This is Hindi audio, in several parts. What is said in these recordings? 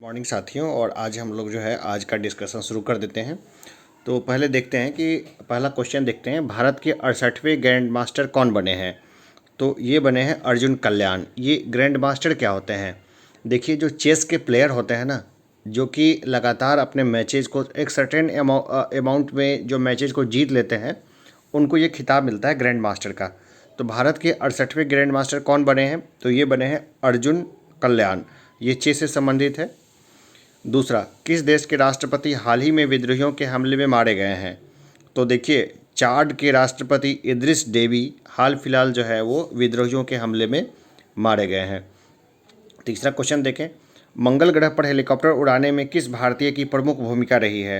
मॉर्निंग साथियों, और आज हम लोग जो है आज का डिस्कशन शुरू कर देते हैं। तो पहले देखते हैं कि पहला क्वेश्चन देखते हैं, भारत के 68वें ग्रैंड मास्टर कौन बने हैं। तो ये बने हैं अर्जुन कल्याण। ये ग्रैंड मास्टर क्या होते हैं? देखिए, जो चेस के प्लेयर होते हैं ना, जो कि लगातार अपने मैचेज़ को एक सर्टेन अमाउंट में जो मैचेज़ को जीत लेते हैं, उनको ये खिताब मिलता है ग्रैंड मास्टर का। तो भारत के 68वें ग्रैंड मास्टर कौन बने हैं? तो ये बने हैं अर्जुन कल्याण। ये चेस से संबंधित है। दूसरा, किस देश के राष्ट्रपति हाल ही में विद्रोहियों के हमले में मारे गए हैं? तो देखिए, चाड के राष्ट्रपति इद्रिस डेबी हाल फिलहाल जो है वो विद्रोहियों के हमले में मारे गए हैं। तीसरा क्वेश्चन देखें, मंगल ग्रह पर हेलीकॉप्टर उड़ाने में किस भारतीय की प्रमुख भूमिका रही है?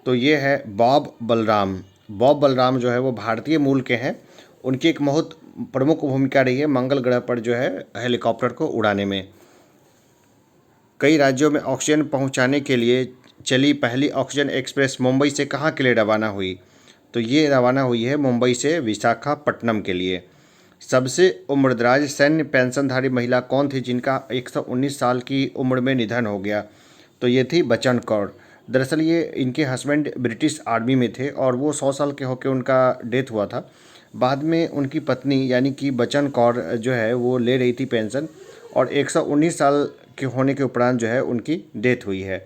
तो ये है बॉब बलराम। बॉब बलराम जो है वो भारतीय मूल के हैं। उनकी एक बहुत प्रमुख भूमिका रही है मंगल ग्रह पर जो है हेलीकॉप्टर को उड़ाने में। कई राज्यों में ऑक्सीजन पहुंचाने के लिए चली पहली ऑक्सीजन एक्सप्रेस मुंबई से कहाँ के लिए रवाना हुई? तो ये रवाना हुई है मुंबई से विशाखापट्टनम के लिए। सबसे उम्रदराज सैन्य पेंशनधारी महिला कौन थी जिनका 119 साल की उम्र में निधन हो गया? तो ये थी बचन कौर। दरअसल ये इनके हस्बैंड ब्रिटिश आर्मी में थे और वो 100 साल के होकर उनका डेथ हुआ था। बाद में उनकी पत्नी यानी कि बचन कौर जो है वो ले रही थी पेंशन, और 119 साल के होने के उपरांत जो है उनकी डेथ हुई है।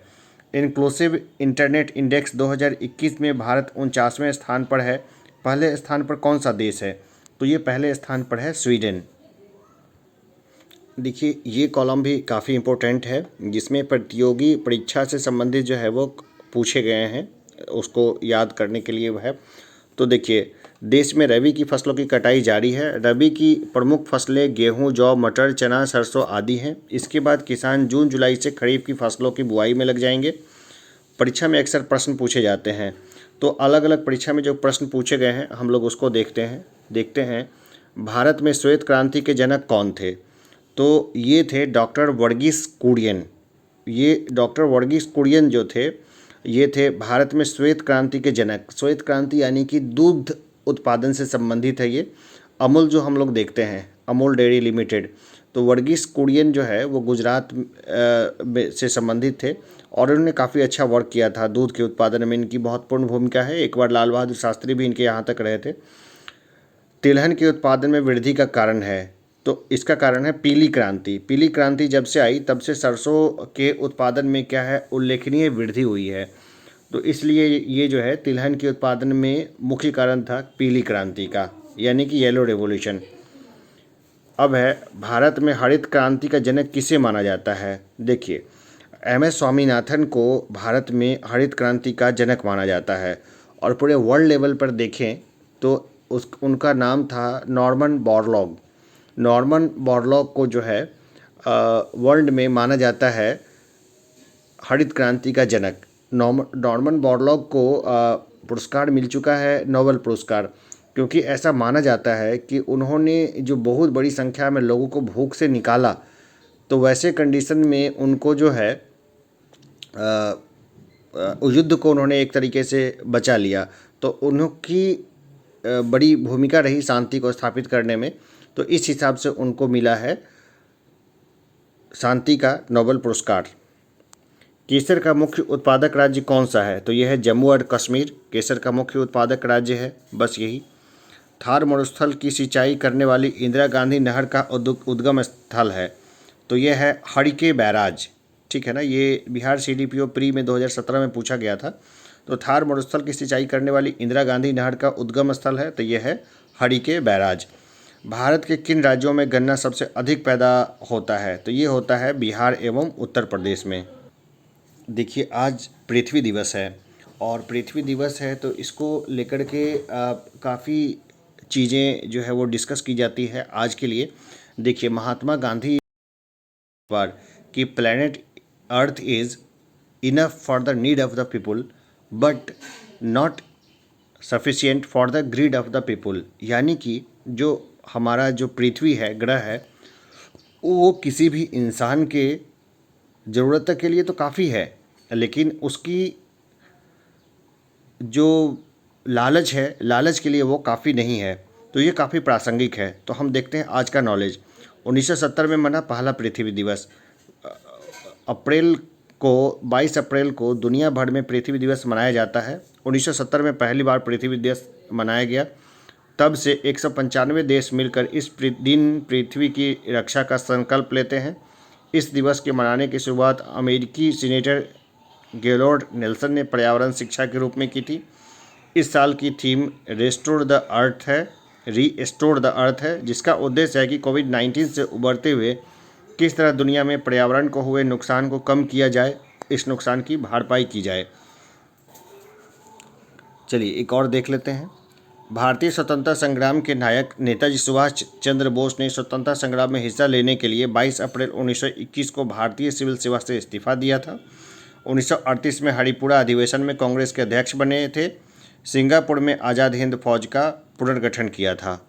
इंक्लूसिव इंटरनेट इंडेक्स 2021 में भारत 49वें स्थान पर है। पहले स्थान पर कौन सा देश है? तो ये पहले स्थान पर है स्वीडन। देखिए, ये कॉलम भी काफ़ी इम्पोर्टेंट है, जिसमें प्रतियोगी परीक्षा से संबंधित जो है वो पूछे गए हैं, उसको याद करने के लिए वो है। तो देखिए, देश में रबी की फसलों की कटाई जारी है। रबी की प्रमुख फसलें गेहूं, जौ, मटर, चना, सरसों आदि हैं। इसके बाद किसान जून जुलाई से खरीफ की फसलों की बुआई में लग जाएंगे। परीक्षा में अक्सर प्रश्न पूछे जाते हैं, तो अलग अलग परीक्षा में जो प्रश्न पूछे गए हैं हम लोग उसको देखते हैं। भारत में श्वेत क्रांति के जनक कौन थे? तो ये थे डॉक्टर वर्गीस कुरियन। ये डॉक्टर वर्गीस कुरियन जो थे, ये थे भारत में श्वेत क्रांति के जनक। श्वेत क्रांति यानी कि दूध उत्पादन से संबंधित है ये। अमूल जो हम लोग देखते हैं, अमूल डेयरी लिमिटेड, तो वर्गीस कुरियन जो है वो गुजरात से संबंधित थे, और उन्होंने काफ़ी अच्छा वर्क किया था। दूध के उत्पादन में इनकी बहुत पूर्ण भूमिका है। एक बार लाल बहादुर शास्त्री भी इनके यहाँ तक रहे थे। तिलहन के उत्पादन में वृद्धि का कारण है, तो इसका कारण है पीली क्रांति। पीली क्रांति जब से आई तब से सरसों के उत्पादन में क्या है, उल्लेखनीय वृद्धि हुई है। तो इसलिए ये जो है तिलहन के उत्पादन में मुख्य कारण था पीली क्रांति का, यानी कि येलो रेवोल्यूशन। अब है, भारत में हरित क्रांति का जनक किसे माना जाता है? देखिए, एम.एस. स्वामीनाथन को भारत में हरित क्रांति का जनक माना जाता है, और पूरे वर्ल्ड लेवल पर देखें तो उनका नाम था नॉर्मन बोरलॉग। नॉर्मन बोरलॉग को जो है वर्ल्ड में माना जाता है हरित क्रांति का जनक। नॉर्मन बोरलॉग को पुरस्कार मिल चुका है, नोबेल पुरस्कार, क्योंकि ऐसा माना जाता है कि उन्होंने जो बहुत बड़ी संख्या में लोगों को भूख से निकाला, तो वैसे कंडीशन में उनको जो है युद्ध को उन्होंने एक तरीके से बचा लिया। तो उनकी बड़ी भूमिका रही शांति को स्थापित करने में, तो इस हिसाब से उनको मिला है शांति का नोबेल पुरस्कार। केसर का मुख्य उत्पादक राज्य कौन सा है? तो यह है जम्मू और कश्मीर। केसर का मुख्य उत्पादक राज्य है, बस यही। थार मरुस्थल की सिंचाई करने वाली इंदिरा गांधी नहर का उद्गम स्थल है, तो यह है हड़िके बैराज। ठीक है ना, ये बिहार सीडीपीओ प्री में 2017 में पूछा गया था। तो थार मरुस्थल की सिंचाई करने वाली इंदिरा गांधी नहर का उद्गम स्थल है, तो यह है हड़िके बैराज। भारत के किन राज्यों में गन्ना सबसे अधिक पैदा होता है? तो ये होता है बिहार एवं उत्तर प्रदेश में। देखिए, आज पृथ्वी दिवस है, और पृथ्वी दिवस है तो इसको लेकर के काफ़ी चीज़ें जो है वो डिस्कस की जाती है आज के लिए। देखिए, महात्मा गांधी पर कि planet Earth is enough for the need of the people but not sufficient for the greed of the people. यानी कि जो हमारा जो पृथ्वी है, ग्रह है, वो किसी भी इंसान के ज़रूरत के लिए तो काफ़ी है, लेकिन उसकी जो लालच है, लालच के लिए वो काफ़ी नहीं है। तो ये काफ़ी प्रासंगिक है। तो हम देखते हैं आज का नॉलेज। 1970 में मना पहला पृथ्वी दिवस। अप्रैल को 22 अप्रैल को दुनिया भर में पृथ्वी दिवस मनाया जाता है। 1970 में पहली बार पृथ्वी दिवस मनाया गया। तब से 195 देश मिलकर इस दिन पृथ्वी की रक्षा का संकल्प लेते हैं। इस दिवस के मनाने की शुरुआत अमेरिकी सीनेटर गेलोर्ड नेल्सन ने पर्यावरण शिक्षा के रूप में की थी। इस साल की थीम रीस्टोर द अर्थ है, जिसका उद्देश्य है कि कोविड-19 से उबरते हुए किस तरह दुनिया में पर्यावरण को हुए नुकसान को कम किया जाए, इस नुकसान की भरपाई की जाए। चलिए एक और देख लेते हैं। भारतीय स्वतंत्रता संग्राम के नायक नेताजी सुभाष चंद्र बोस ने स्वतंत्रता संग्राम में हिस्सा लेने के लिए 22 अप्रैल 1921 को भारतीय सिविल सेवा से इस्तीफा दिया था। 1938 में हरिपुरा अधिवेशन में कांग्रेस के अध्यक्ष बने थे। सिंगापुर में आज़ाद हिंद फौज का पुनर्गठन किया था।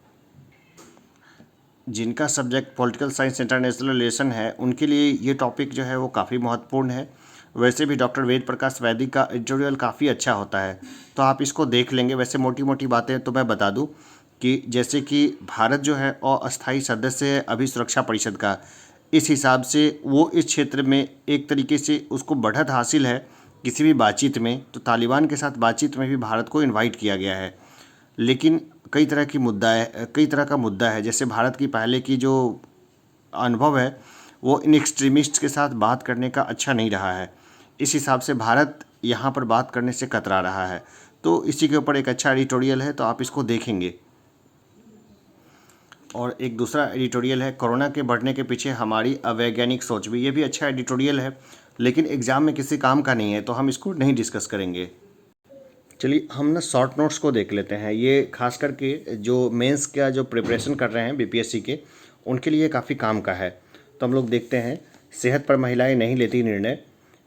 जिनका subject political science international relation है, उनके लिए ये टॉपिक जो है वो काफ़ी महत्वपूर्ण है। वैसे भी डॉक्टर वेद प्रकाश वैदिक का एडिटोरियल काफ़ी अच्छा होता है, तो आप इसको देख लेंगे। वैसे मोटी मोटी बातें तो मैं बता दूं कि जैसे कि भारत जो है अस्थायी सदस्य है अभी सुरक्षा परिषद का, इस हिसाब से वो इस क्षेत्र में एक तरीके से उसको बढ़त हासिल है किसी भी बातचीत में। तो तालिबान के साथ बातचीत में भी भारत को इन्वाइट किया गया है, लेकिन कई तरह का मुद्दा है। जैसे भारत की पहले की जो अनुभव है वो इन एक्सट्रीमिस्ट के साथ बात करने का अच्छा नहीं रहा है। इस हिसाब से भारत यहाँ पर बात करने से कतरा रहा है। तो इसी के ऊपर एक अच्छा एडिटोरियल है, तो आप इसको देखेंगे। और एक दूसरा एडिटोरियल है कोरोना के बढ़ने के पीछे हमारी अवैज्ञानिक सोच भी। ये भी अच्छा एडिटोरियल है, लेकिन एग्ज़ाम में किसी काम का नहीं है, तो हम इसको नहीं डिस्कस करेंगे। चलिए हम ना शॉर्ट नोट्स को देख लेते हैं। ये खास करके जो मेंस का जो प्रिपरेशन कर रहे हैं बीपीएससी के, उनके लिए काफ़ी काम का है। तो हम लोग देखते हैं। सेहत पर महिलाएं नहीं लेती निर्णय।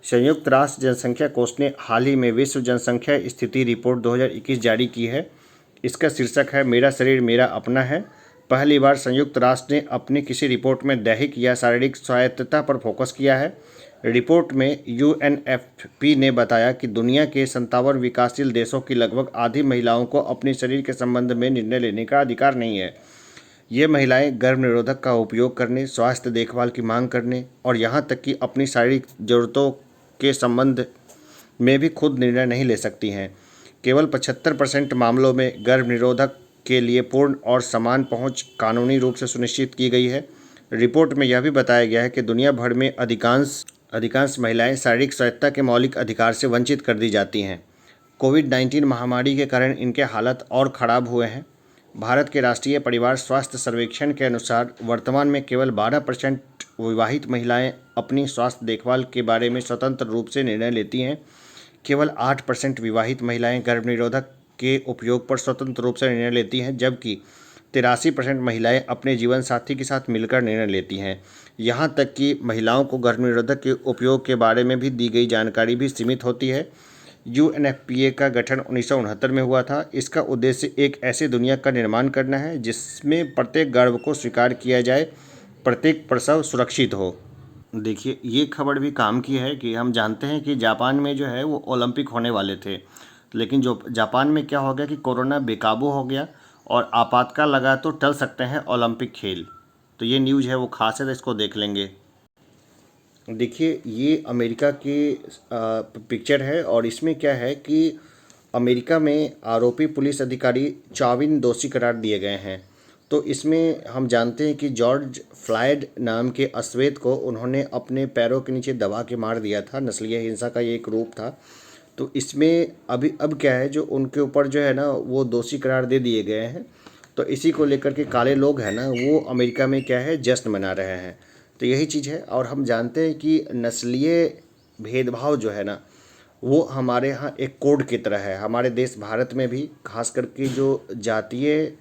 संयुक्त राष्ट्र जनसंख्या कोष ने हाल ही में विश्व जनसंख्या स्थिति रिपोर्ट 2021 जारी की है। इसका शीर्षक है मेरा शरीर मेरा अपना है। पहली बार संयुक्त राष्ट्र ने अपनी किसी रिपोर्ट में दैहिक या शारीरिक स्वायत्तता पर फोकस किया है। रिपोर्ट में यूएनएफपी ने बताया कि दुनिया के 57 विकासशील देशों की लगभग आधी महिलाओं को अपने शरीर के संबंध में निर्णय लेने का अधिकार नहीं है। ये महिलाएं गर्भ निरोधक का उपयोग करने, स्वास्थ्य देखभाल की मांग करने और यहाँ तक कि अपनी शारीरिक जरूरतों के संबंध में भी खुद निर्णय नहीं ले सकती हैं। केवल 75% मामलों में गर्भ निरोधक के लिए पूर्ण और समान पहुंच कानूनी रूप से सुनिश्चित की गई है। रिपोर्ट में यह भी बताया गया है कि दुनिया भर में अधिकांश महिलाएं शारीरिक स्वायत्तता के मौलिक अधिकार से वंचित कर दी जाती हैं। कोविड-19 महामारी के कारण इनके हालत और ख़राब हुए हैं। भारत के राष्ट्रीय परिवार स्वास्थ्य सर्वेक्षण के अनुसार वर्तमान में केवल 12% विवाहित महिलाएं अपनी स्वास्थ्य देखभाल के बारे में स्वतंत्र रूप से निर्णय लेती हैं। केवल 8% विवाहित महिलाएं गर्भ निरोधक के उपयोग पर स्वतंत्र रूप से निर्णय लेती हैं, जबकि 83% महिलाएं अपने जीवन साथी के साथ मिलकर निर्णय लेती हैं। यहाँ तक कि महिलाओं को गर्भ निरोधक के उपयोग के बारे में भी दी गई जानकारी भी सीमित होती है। यूएनएफपीए का गठन 1969 में हुआ था। इसका उद्देश्य एक ऐसी दुनिया का निर्माण करना है जिसमें प्रत्येक गर्भ को स्वीकार किया जाए, प्रत्येक प्रसव सुरक्षित हो। देखिए ये खबर भी काम की है कि हम जानते हैं कि जापान में जो है वो ओलंपिक होने वाले थे, लेकिन जो जापान में क्या हो गया कि कोरोना बेकाबू हो गया और आपातकाल लगा तो टल सकते हैं ओलंपिक खेल। तो ये न्यूज़ है वो खास है, तो इसको देख लेंगे। देखिए ये अमेरिका की पिक्चर है और इसमें क्या है कि अमेरिका में आरोपी पुलिस अधिकारी 54 दोषी करार दिए गए हैं। तो इसमें हम जानते हैं कि जॉर्ज फ्लॉयड नाम के अश्वेत को उन्होंने अपने पैरों के नीचे दबा के मार दिया था। नस्लीय हिंसा का ये एक रूप था। तो इसमें अब क्या है, जो उनके ऊपर जो है ना वो दोषी करार दे दिए गए हैं। तो इसी को लेकर के काले लोग हैं ना वो अमेरिका में क्या है जश्न मना रहे हैं। तो यही चीज़ है। और हम जानते हैं कि नस्लीय भेदभाव जो है ना वो हमारे यहाँ एक कोड की तरह है। हमारे देश भारत में भी खास करके जो जातीय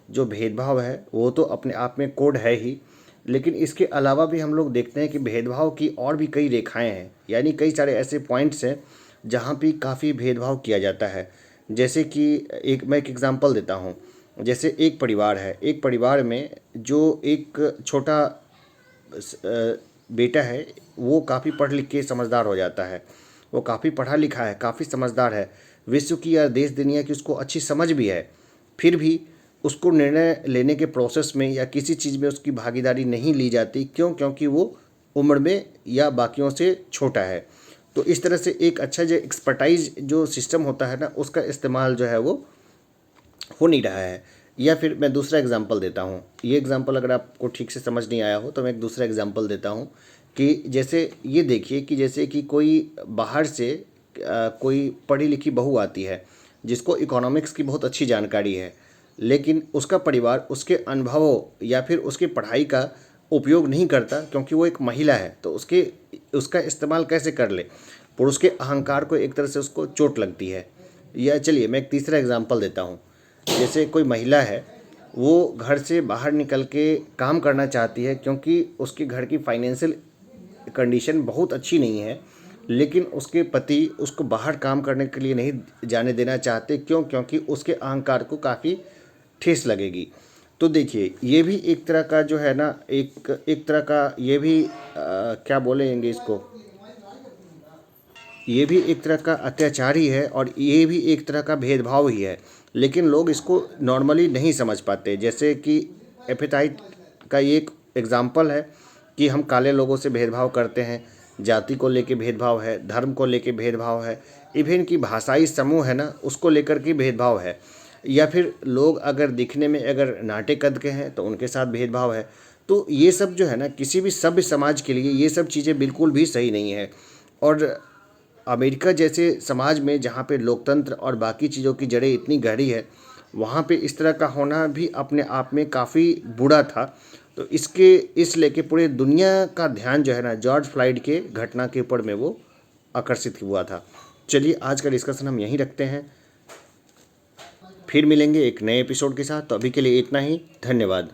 जो भेदभाव है वो तो अपने आप में कोड है ही, लेकिन इसके अलावा भी हम लोग देखते हैं कि भेदभाव की और भी कई रेखाएं हैं, यानी कई सारे ऐसे पॉइंट्स हैं जहाँ भी काफ़ी भेदभाव किया जाता है। जैसे कि मैं एक एग्जांपल देता हूँ। जैसे एक परिवार है, एक परिवार में जो एक छोटा बेटा है वो काफ़ी पढ़ लिख के समझदार हो जाता है, वो काफ़ी पढ़ा लिखा है, काफ़ी समझदार है, विश्व की या देश दुनिया की उसको अच्छी समझ भी है, फिर भी उसको निर्णय लेने के प्रोसेस में या किसी चीज़ में उसकी भागीदारी नहीं ली जाती। क्यों? क्योंकि वो उम्र में या बाकियों से छोटा है। तो इस तरह से एक अच्छा जो एक्सपर्टाइज जो सिस्टम होता है ना, उसका इस्तेमाल जो है वो हो नहीं रहा है। या फिर मैं दूसरा एग्जांपल देता हूँ। ये एग्जांपल अगर आपको ठीक से समझ नहीं आया हो तो मैं एक दूसरा एग्जांपल देता हूँ कि जैसे ये देखिए कि जैसे कि कोई बाहर से कोई पढ़ी लिखी बहू आती है जिसको इकोनॉमिक्स की बहुत अच्छी जानकारी है, लेकिन उसका परिवार उसके अनुभवों या फिर उसकी पढ़ाई का उपयोग नहीं करता क्योंकि वो एक महिला है, तो उसका इस्तेमाल कैसे कर ले, पुरुष के अहंकार को एक तरह से उसको चोट लगती है। या चलिए मैं एक तीसरा एग्जांपल देता हूँ। जैसे कोई महिला है, वो घर से बाहर निकल के काम करना चाहती है क्योंकि उसके घर की फाइनेंशियल कंडीशन बहुत अच्छी नहीं है, लेकिन उसके पति उसको बाहर काम करने के लिए नहीं जाने देना चाहते। क्यों? क्योंकि उसके अहंकार को काफ़ी ठेस लगेगी। तो देखिए ये भी एक तरह का जो है ना, एक तरह का ये भी क्या बोलेंगे इसको, ये भी एक तरह का अत्याचार ही है और ये भी एक तरह का भेदभाव ही है, लेकिन लोग इसको नॉर्मली नहीं समझ पाते। जैसे कि एपेटाइट का ये एक एग्जाम्पल है कि हम काले लोगों से भेदभाव करते हैं, जाति को लेके भेदभाव है, धर्म को लेके भेदभाव है, इवन की भाषाई समूह है ना, उसको लेकर के भेदभाव है। या फिर लोग अगर दिखने में अगर नाटे कद के हैं तो उनके साथ भेदभाव है। तो ये सब जो है ना, किसी भी सभ्य समाज के लिए ये सब चीज़ें बिल्कुल भी सही नहीं है। और अमेरिका जैसे समाज में जहाँ पे लोकतंत्र और बाकी चीज़ों की जड़ें इतनी गहरी है, वहाँ पे इस तरह का होना भी अपने आप में काफ़ी बुरा था। तो इस लेके पूरे दुनिया का ध्यान जो है ना, जॉर्ज फ्लॉयड के घटना के ऊपर में वो आकर्षित हुआ था। चलिए आज का डिस्कशन हम यहीं रखते हैं, फिर मिलेंगे एक नए एपिसोड के साथ। तो अभी के लिए इतना ही, धन्यवाद।